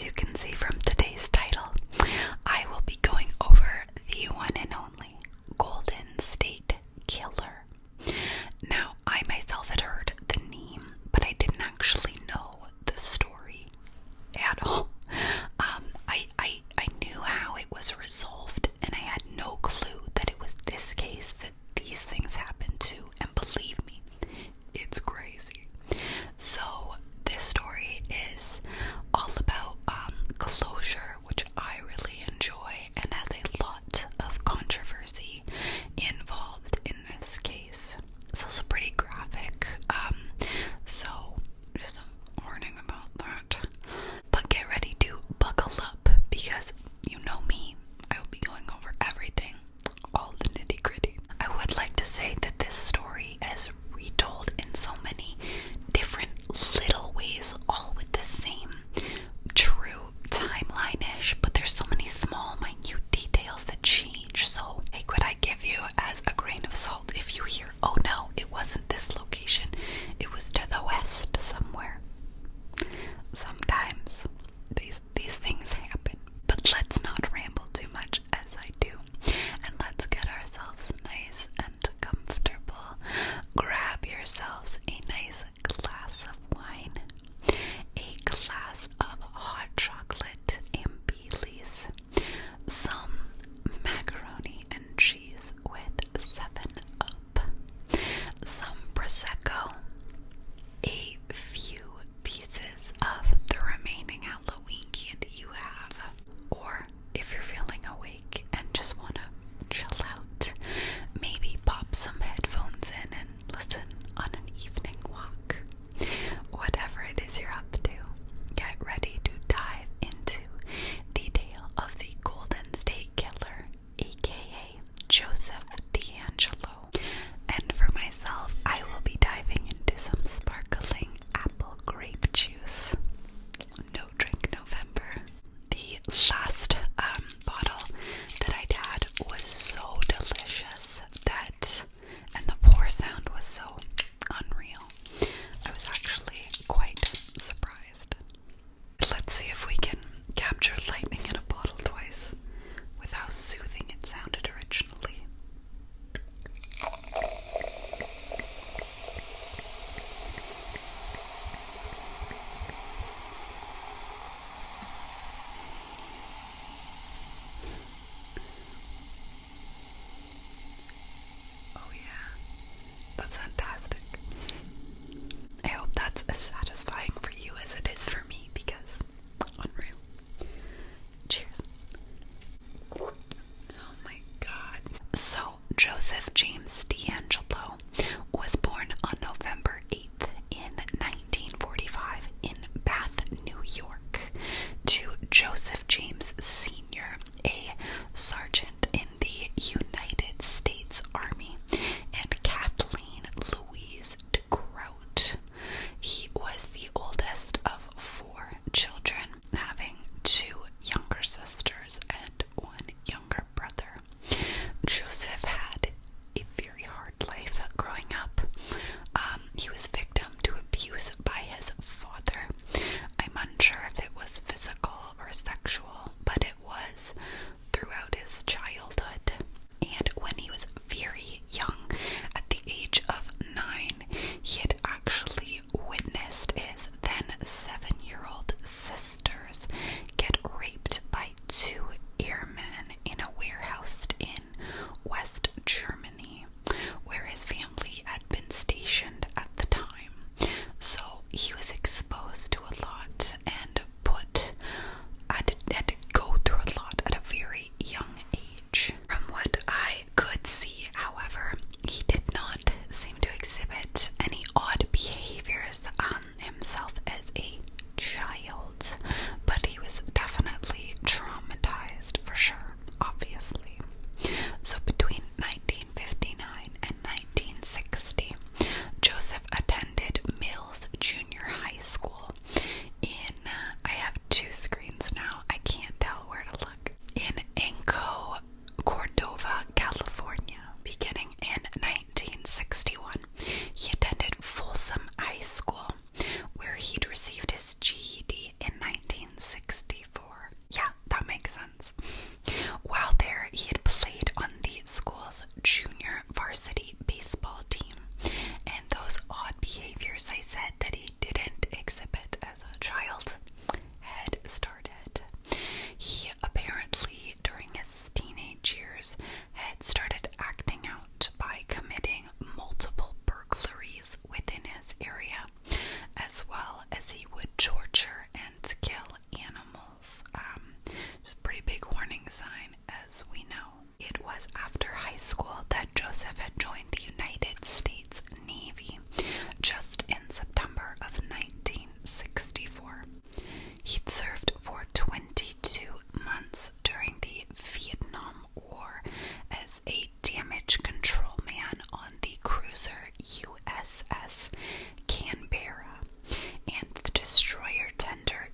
as you can see from today's title, I will be going over the one and only Golden State Killer. Now, I myself had heard the name, but I didn't actually know the story at all. I knew how it was resolved, and I had no clue that it was this case that these things happened to, and believe me, it's crazy. So this story is all about closure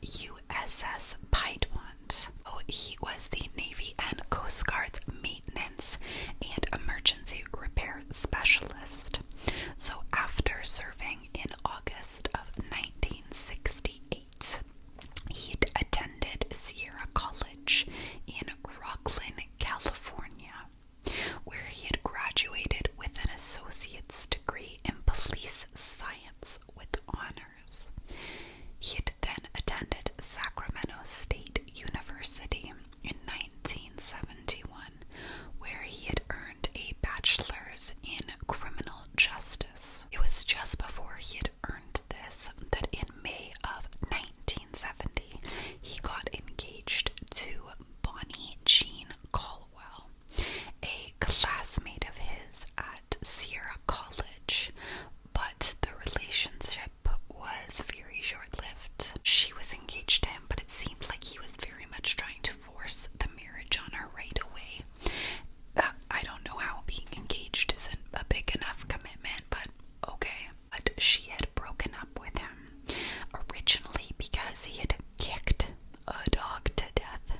USS Piedmont. He was the Navy and Coast Guard's maintenance and emergency repair specialist. So after serving in August of 1968, he'd attended Sierra College in Rocklin, California, where he had graduated with an associate's degree in police science with honors. He had then attended Sacramento State University in 1971, where he had earned a bachelor's in criminal justice. It was just before he had earned this that in May of 1970, he got engaged to Bonnie Jean Caldwell, a classmate of his at Sierra College, but the relationship was very short-lived. She was engaged to him, but it seemed like he was very much trying to force the marriage on her right away. I don't know how being engaged isn't a big enough commitment, but okay. But she had broken up with him, originally because he had kicked a dog to death.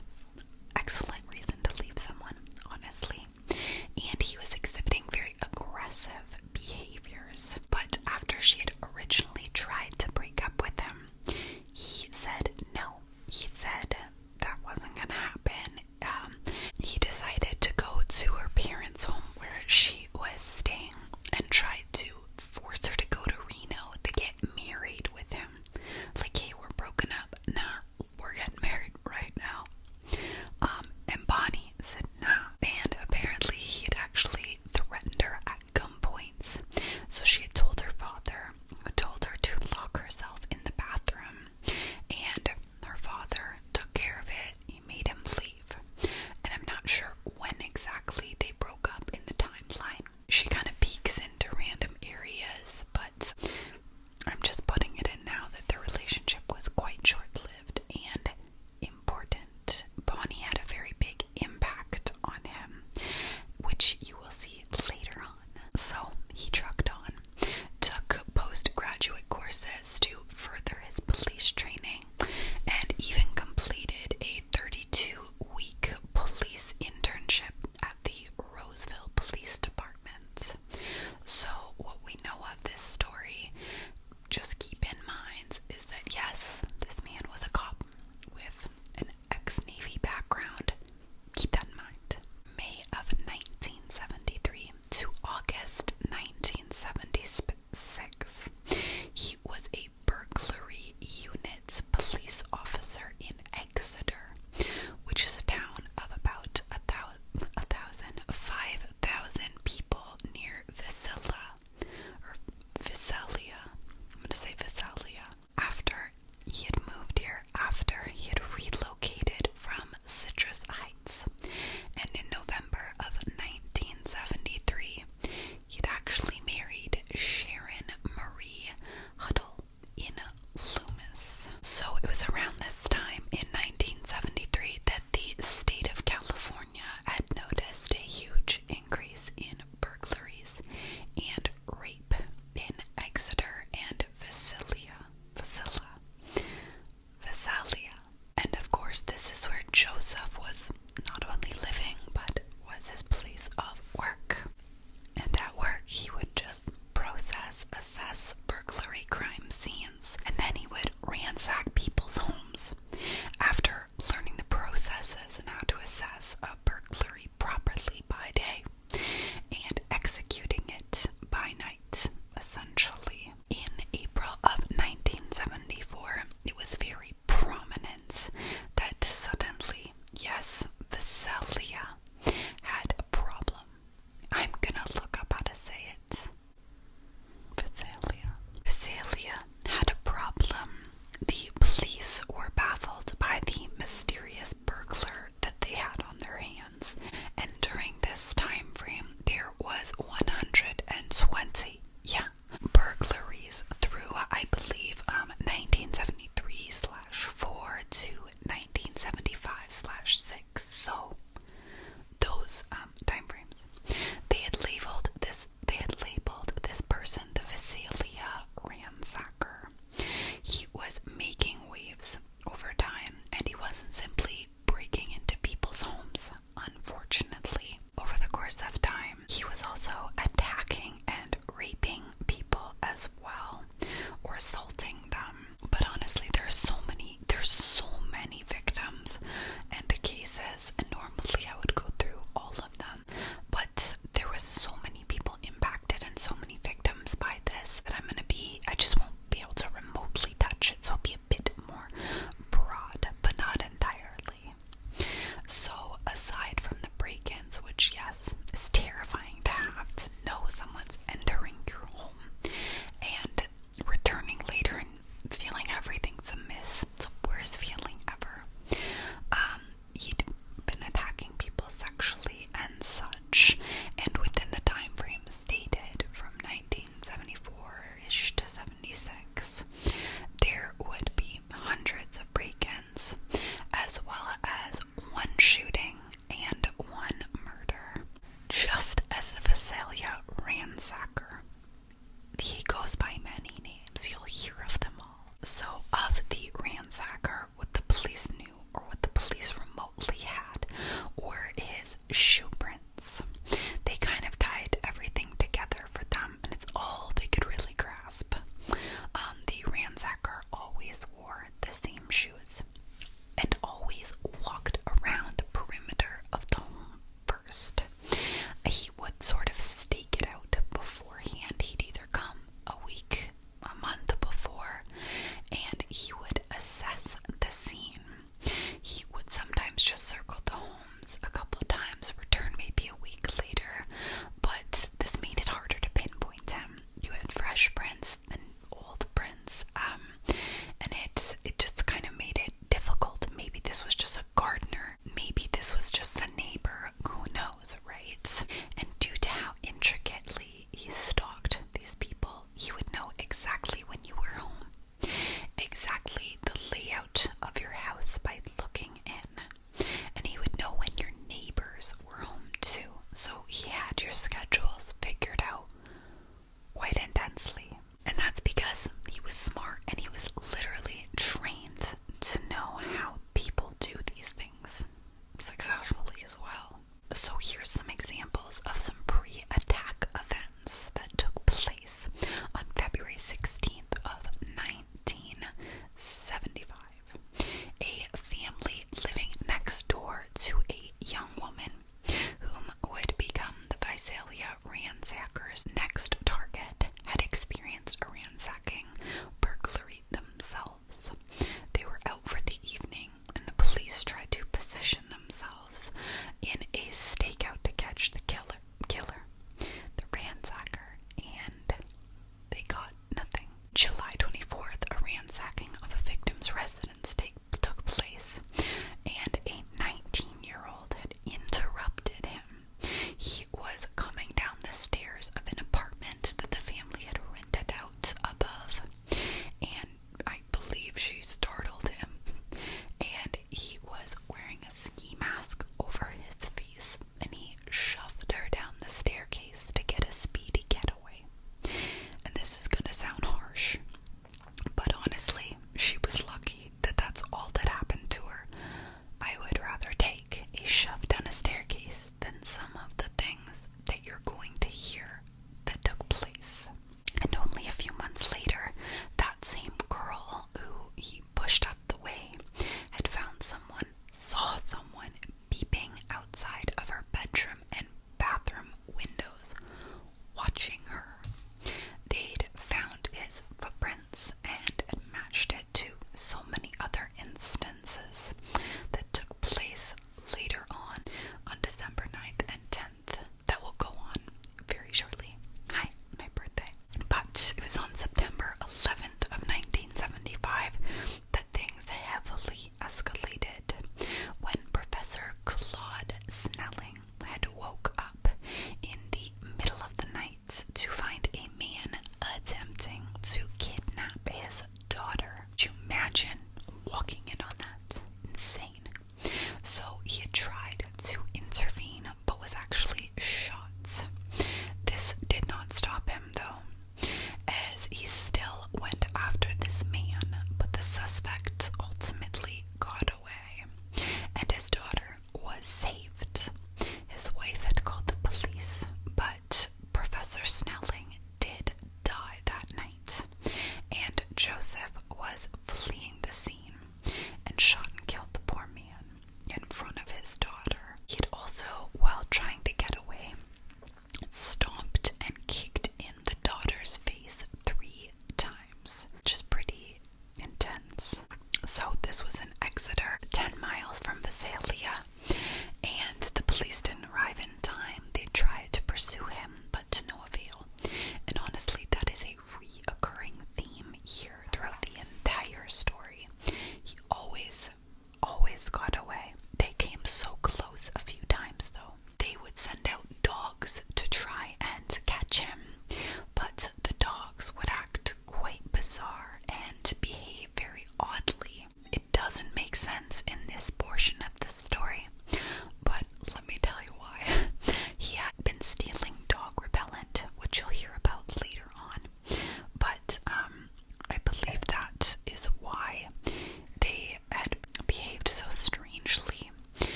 Excellent reason to leave someone, honestly. And he was exhibiting very aggressive behaviors. But after she had originally tried to break up with him, he said no. He said that wasn't gonna happen. He decided to go to her parents' home where she was staying and tried to force her to go to Reno to get married with him. Like, hey, we're broken up. Nah, we're getting married right now. And Bonnie said nah. And apparently he had actually threatened her at gunpoint. So she had told her father, who told her to lock herself in the bathroom. And her father took care of it. He made him leave. And I'm not sure when exactly they broke up in the timeline. She kind of peeks into random areas, but I'm just putting it in now that the relationship was quite short-lived and important. Bonnie had a very big impact on him, which you will see later on. So he trucked on, took postgraduate courses to further his police training, and even completed a 32-week police internship at the Roseville Police Department. So what we know of this story, just keep in mind, is that yes, this man was a cop with an ex-Navy background. Keep that in mind. May of 1973 to August 1976, he was a burglary unit police officer in Exeter, which is a town of about 5,000 people near Visalia. I'm going to say Visalia. After he had moved here, after he had relocated from Citrus Heights, and in November of 1973, he'd actually married Sharon Marie Huddle in Loomis. So it was around this time in 1973 that the state of California had noticed a huge increase in burglaries and rape in Exeter and Visalia. And of course, this is where Joseph was not only living, but was his place of work. And at work, he would just assess burglary crime scenes, and then he would ransack people's homes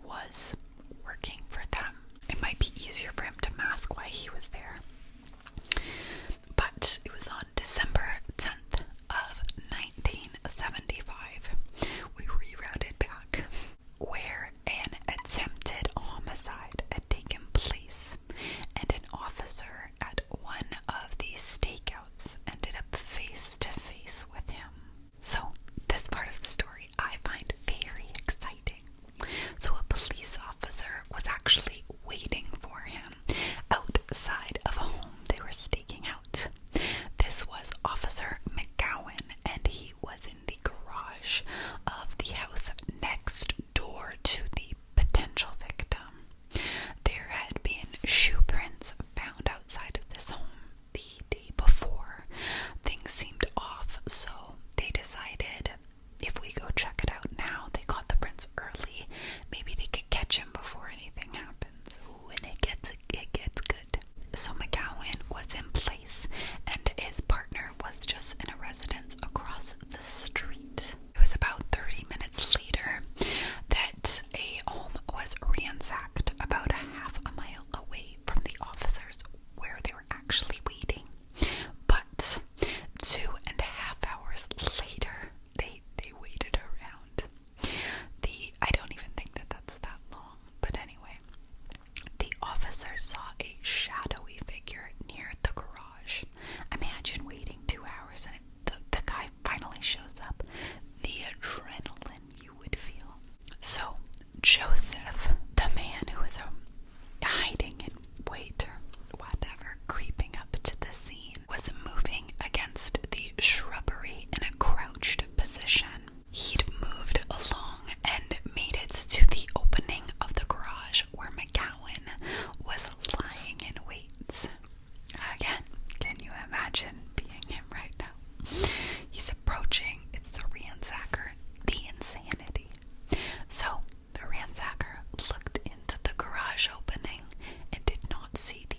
was working for them. It might be easier for him to mask why he was there. But it was on December 10th of 1975. We rerouted back, where an attempted homicide had taken place, and an officer at one of these stakeouts ended up face to face with him. So this part of the story I find very exciting. So a police officer was actually waiting for him outside of a home they were staking out. This was Officer McGowan, and he was in the garage of the house next door to the potential victim. There had been shoe prints found outside of this home the day before. Things seemed off, so they decided, if we go check it out now, they caught the prints early, maybe they could catch him before anything happens. Ooh, and it gets good. So McGowan was in place, and his partner was just in a residence across the street. It was about 30 minutes later that a home was ransacked about a half a mile away from the officers where they were actually waiting. But 2.5 hours later, they waited around. I don't even think that's that long, but anyway, the officers saw a shadowy figure near the garage. Imagine waiting 2 hours and the guy finally shows up. The adrenaline you would feel. So Joseph, the man who was hiding in wait or whatever, creeping up to the scene, was moving against the shrubbery in a crouched position. He'd moved along and made it to the opening of the garage where McGowan was lying in wait. Again, can you imagine being him right now? He's approaching. It's the ransacker. The insanity. So the ransacker looked into the garage opening and did not see the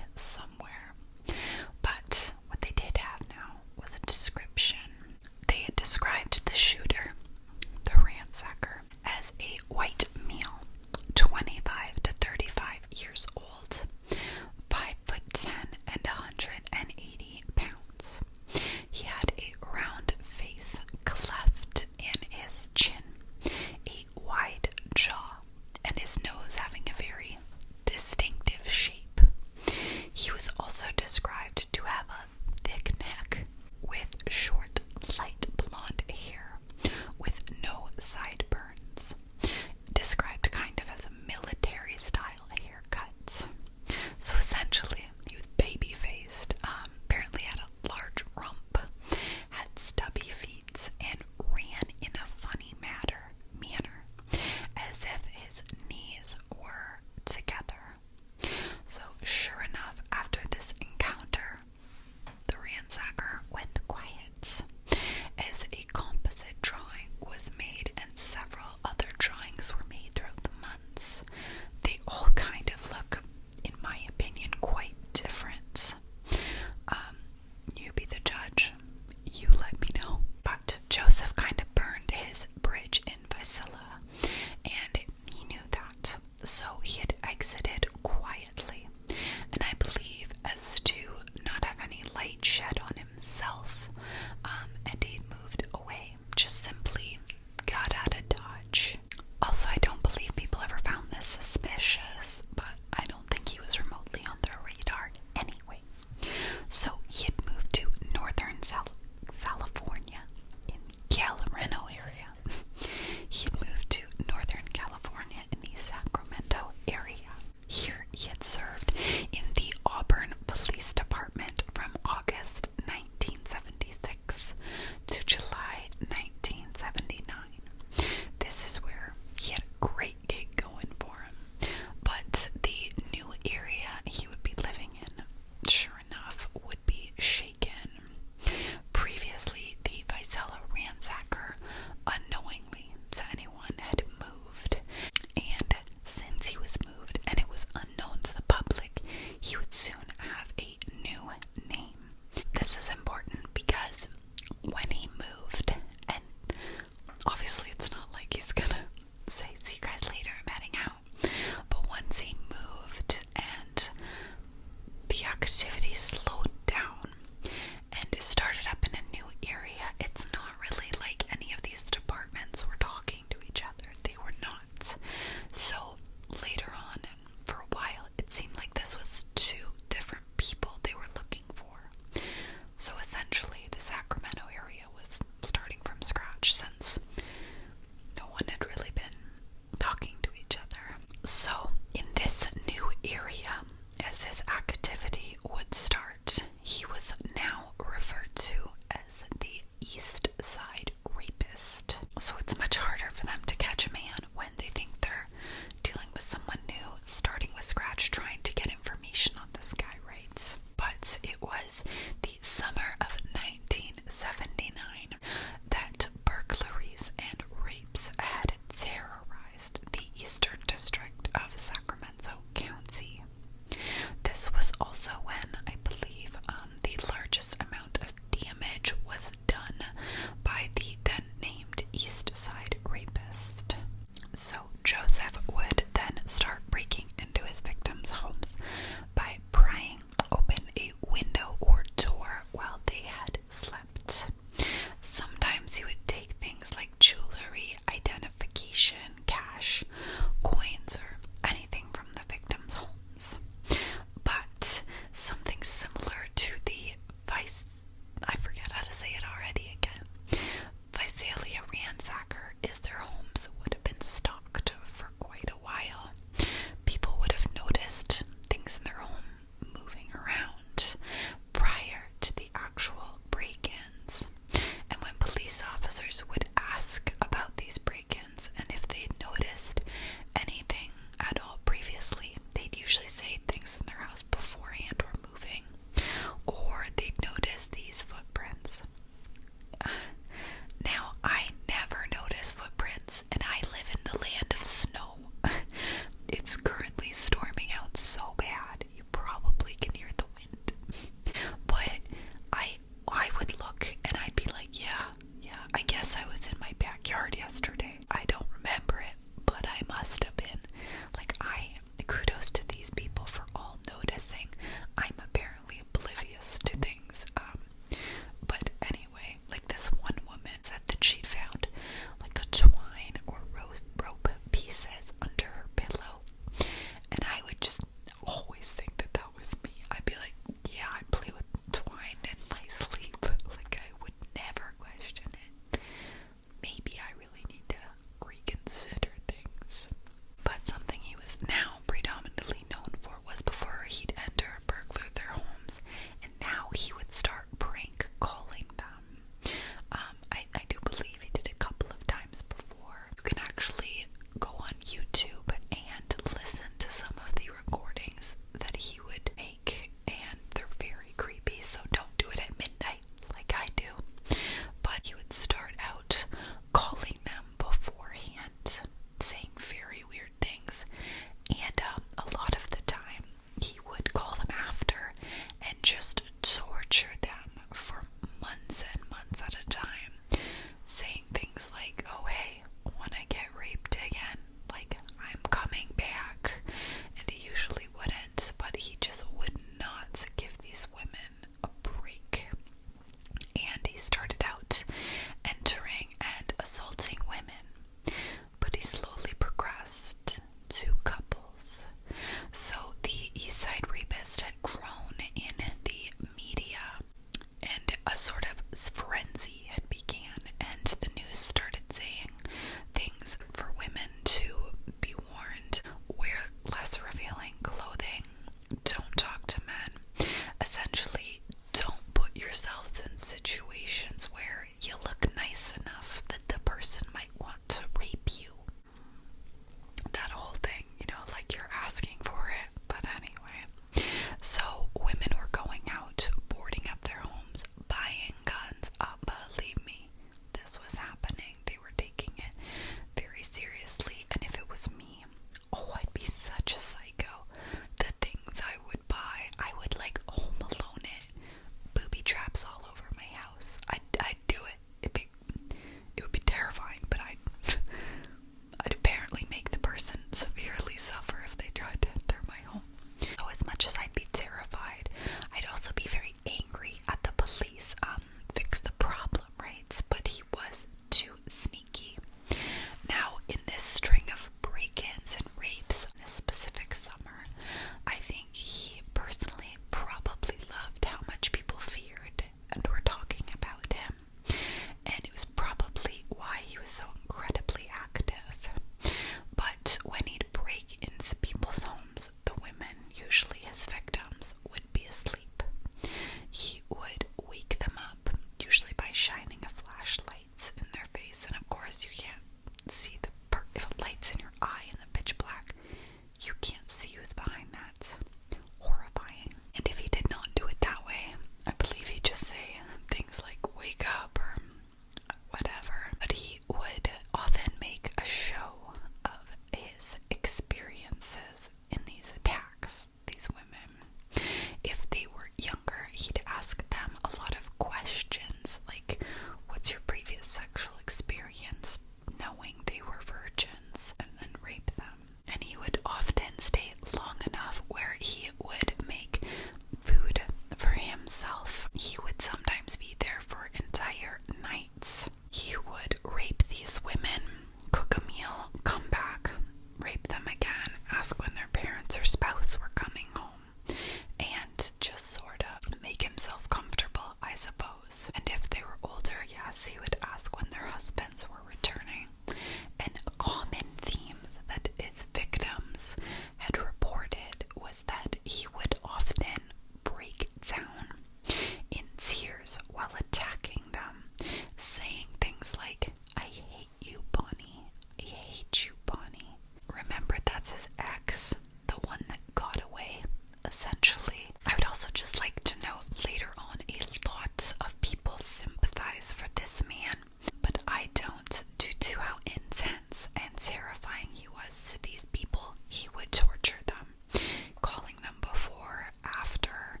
this man, but I don't, due to how intense and terrifying he was to these people. He would torture them, calling them before, after,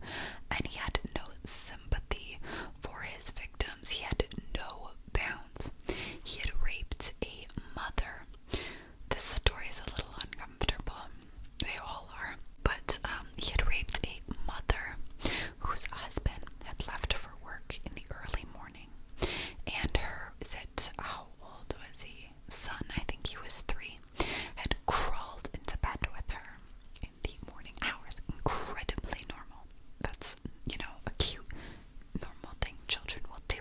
and he had no sympathy for his victims. He had no bounds. He had raped a mother. This story is a little uncomfortable. They all are. But he had raped a mother whose husband had left for work in the early morning. And her, how old was he? Son, I think he was 3, had crawled into bed with her in the morning hours. Incredibly normal. That's, a cute, normal thing children will do.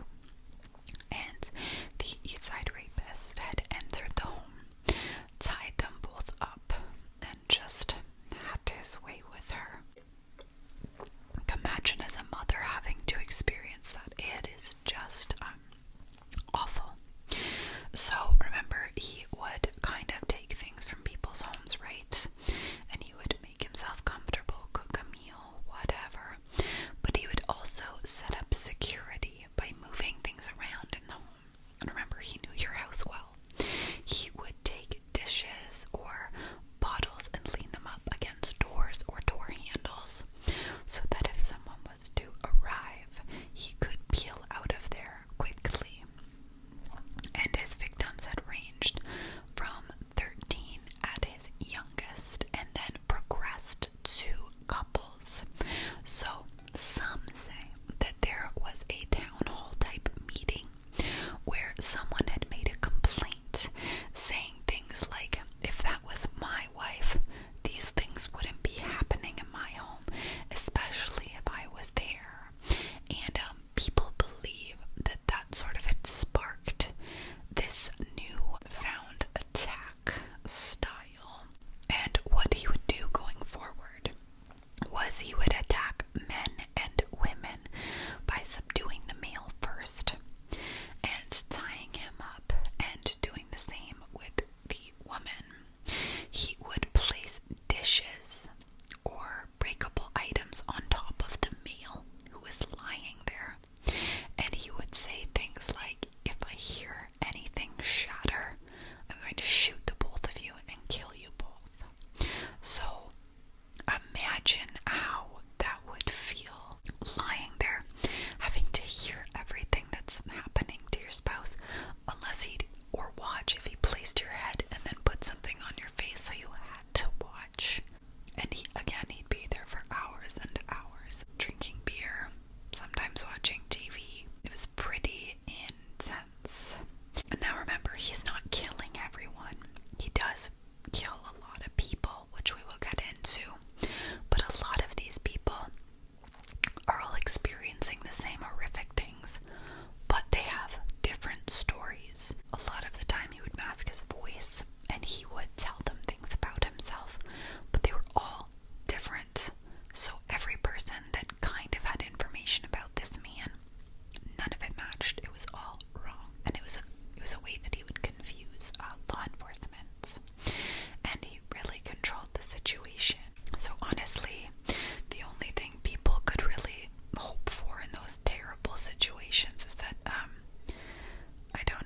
And the Eastside rapist had entered the home, tied them both up, and just had his way with her. Imagine as a mother having to experience that. It is just awful. So remember, he would kind of take things from people's homes, right? And he would make himself comfortable, cook a meal, whatever. But he would also set up security by moving things around in the home. And remember, he knew your house well. He would take dishes or bottles and lean them up against doors or door handles so that if someone was to arrive, he could peel out of there quickly. And his victims had ranged from 13 at his youngest and then progressed to couples. So some say that there was a town hall type meeting where someone had made a complaint saying things like, if that was my wife, these things wouldn't be happening in my home, especially if I was there. And people believe that that sort of had sparked this new found attack style. And what he would do going forward was he would attack men and women by subduing the male first and tying him up and doing the same with the woman. He would place dishes or breakable items on top of the male who was lying there, and he would say things like, if I hear anything shatter, I'm going to shoot the both of you and kill you both. So imagine how that would feel, lying there, having to hear everything that's happening to your spouse, unless or watch if he placed your head and then put something on your face so you had to watch. And he'd be there for hours and hours, drinking beer, sometimes watching TV. It was pretty intense. And now remember, he's not killing everyone. He does kill a lot of people, which we will get into. But a lot of these people are all experiencing the same horrific things, but they have different stories. A lot of the time he would mask his voice and he would tell them things about himself, but they were all different. So every person that kind of had information about this man, none of it matched. It was all wrong, and it was a way that he would confuse law enforcement, and he really controlled the situation. So honestly, the only thing people could really hope for in those terrible situations is that I don't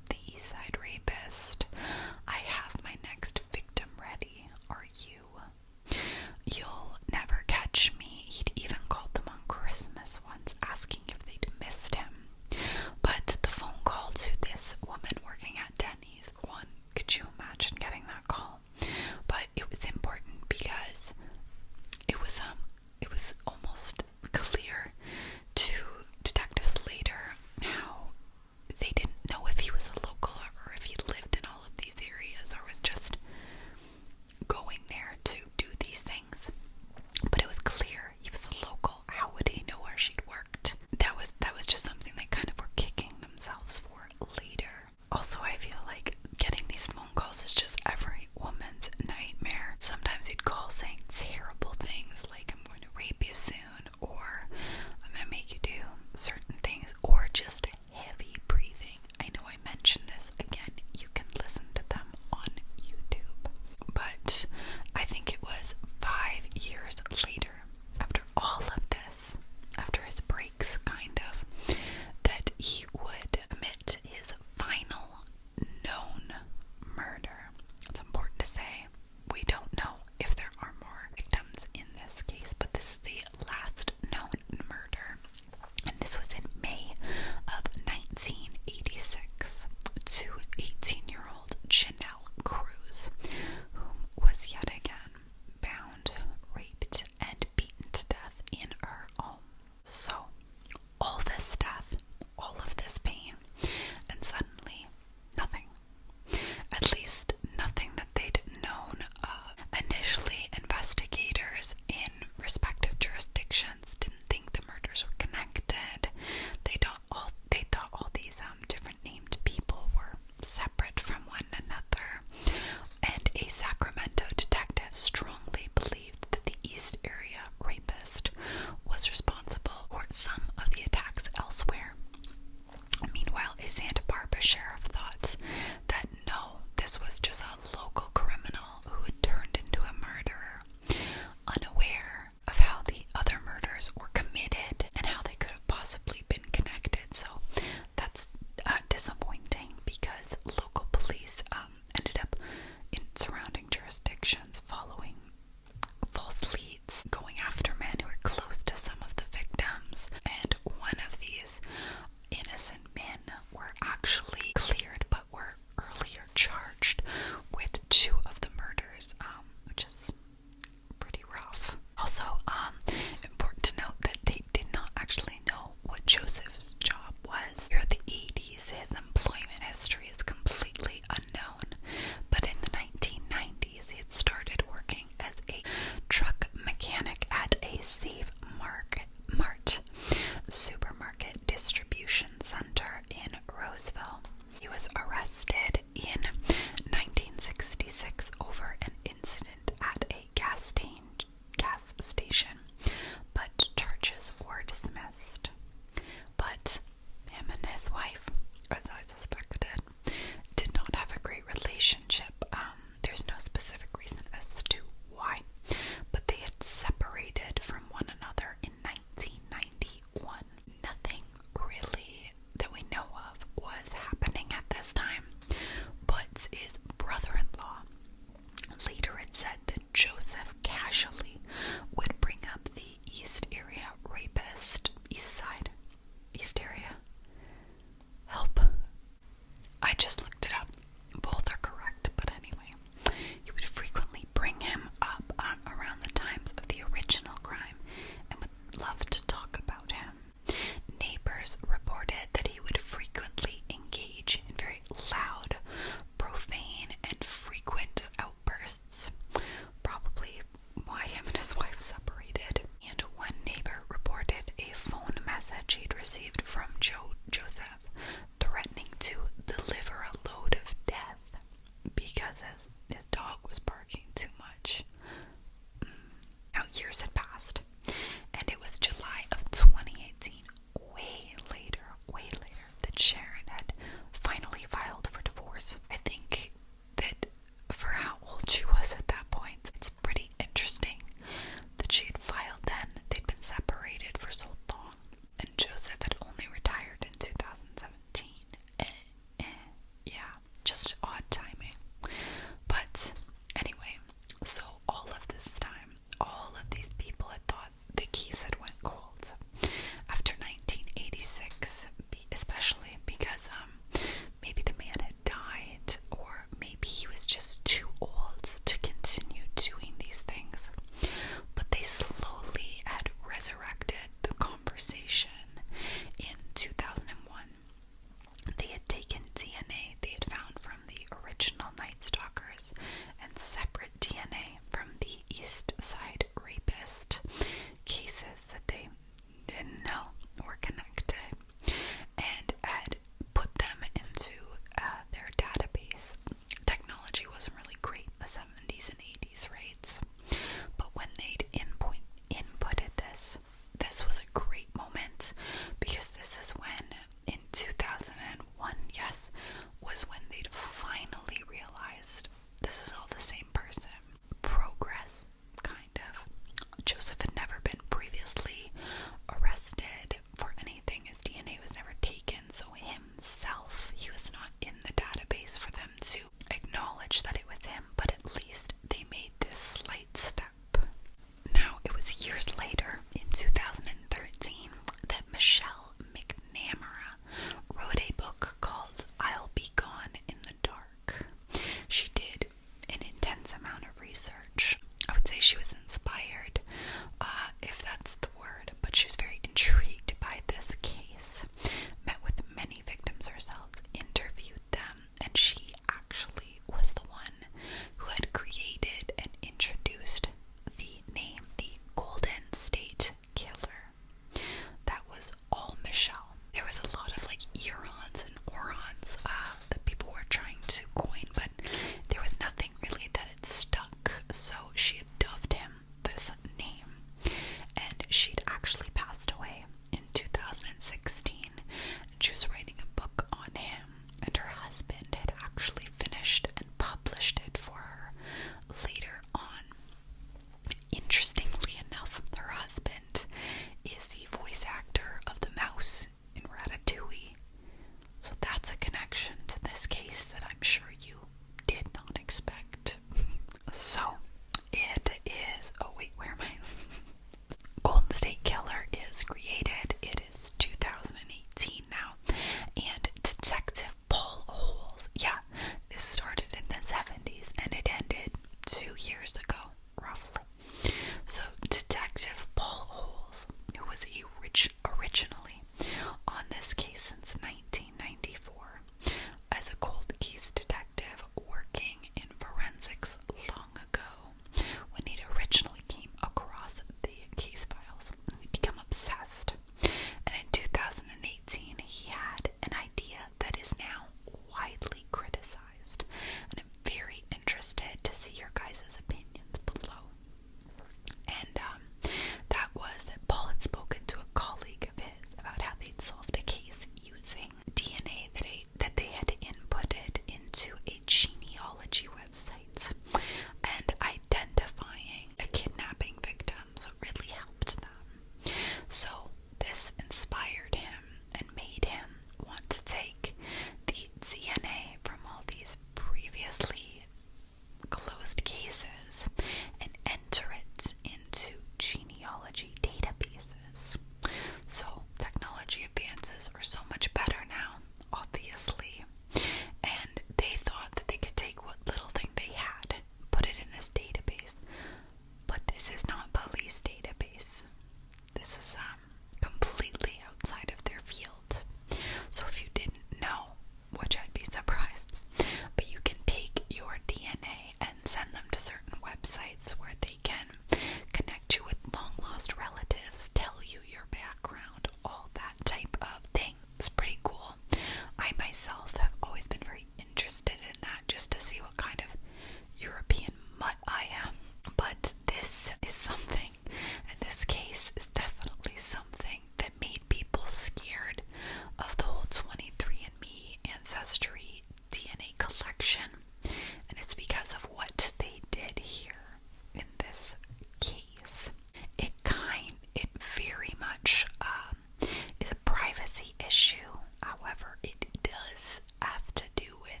issue. However, it does have to do with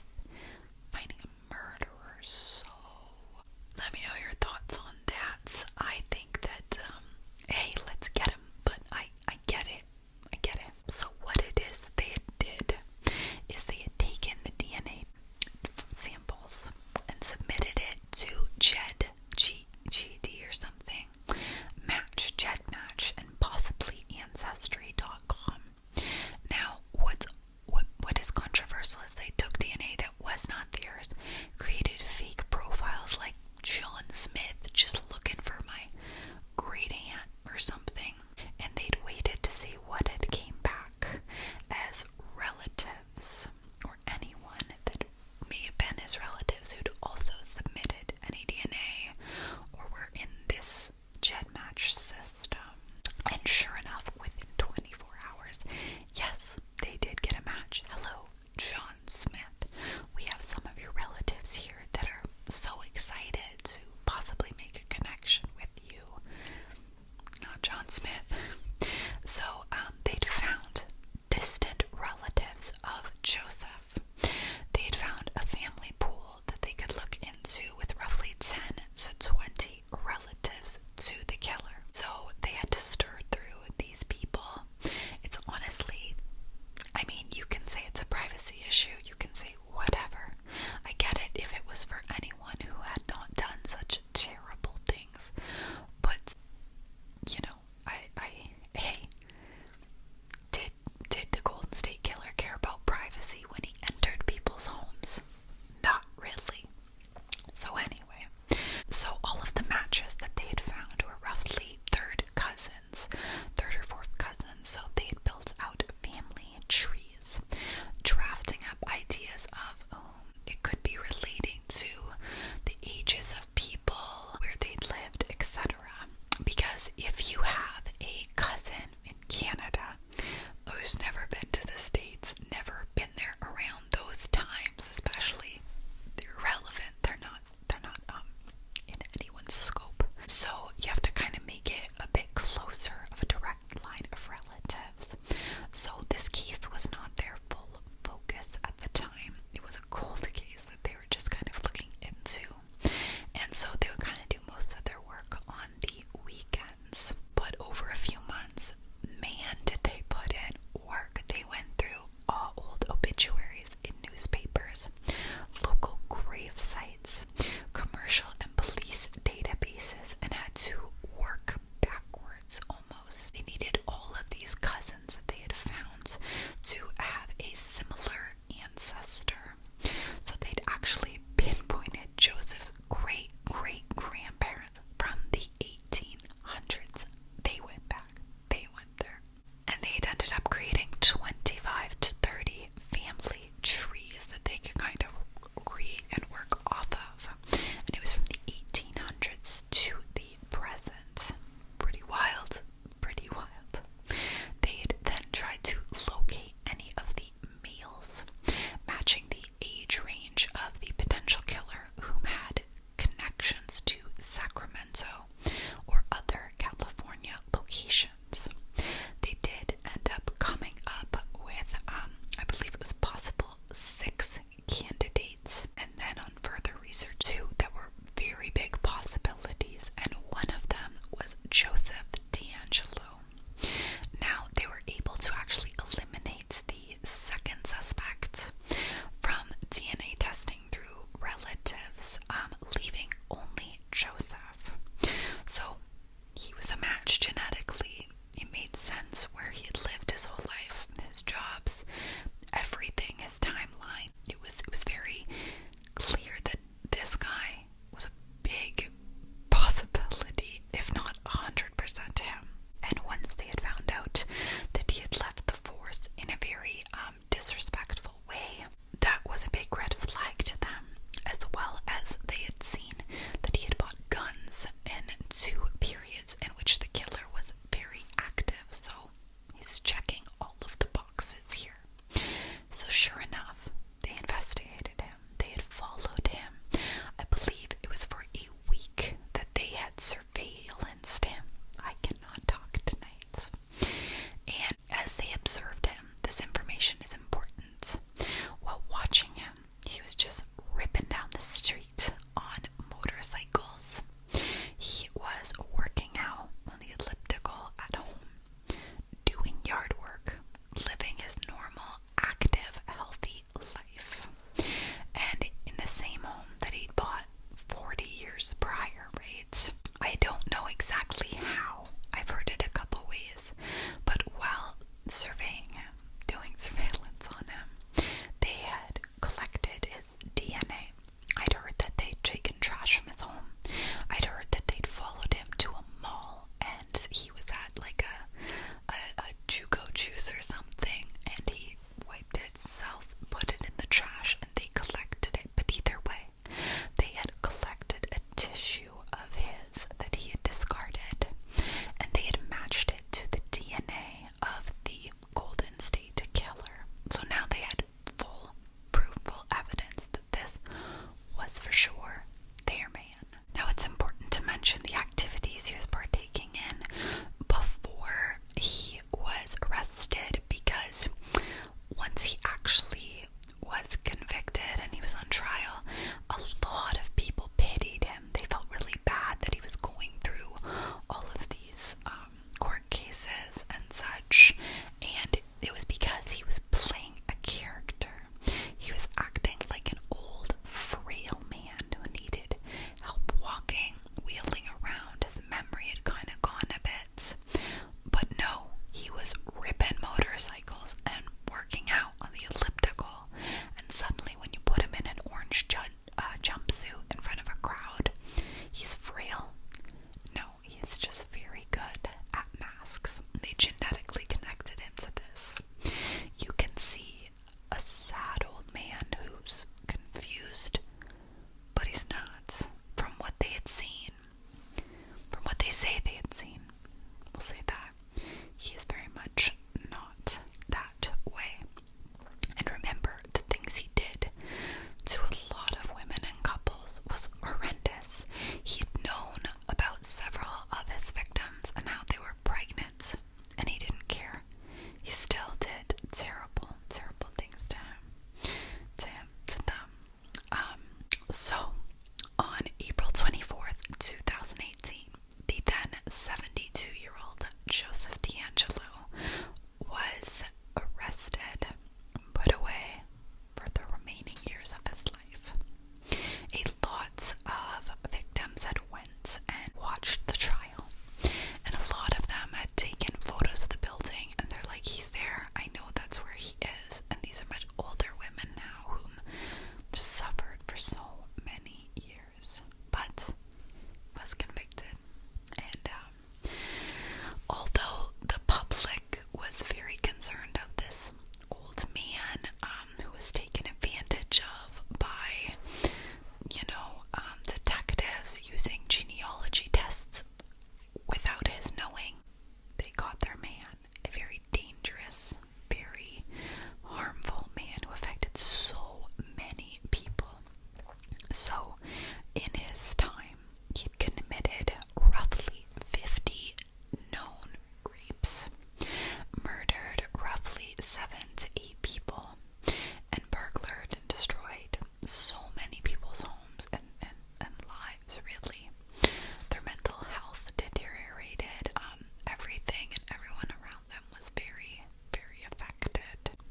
finding a murderer. So let me know your thoughts on that. I think that, hey, let's get him, but I get it. I get it. So what it is that they did is they had taken the DNA samples and submitted it to GED or something, Match, and possibly Ancestry.com. Now, what is controversial is they took DNA that was not theirs, created fake profiles like John Smith, just looking for my great aunt or something, and they'd waited to see what had came back as relatives or anyone that may have been his relatives who'd also submitted any DNA or were in this GEDmatch system. And sure enough, within 24 hours, yes, they did get a match. Hello, John Smith. We have some of your relatives here that are so excited to possibly make a connection with you. Not John Smith. So they'd found distant relatives of Joseph. They had found a family pool that they could look into with roughly 10 to 20 relatives to the killer. So they had to stir through these people. It's honestly, I mean, you can say it's a privacy issue. You can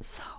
So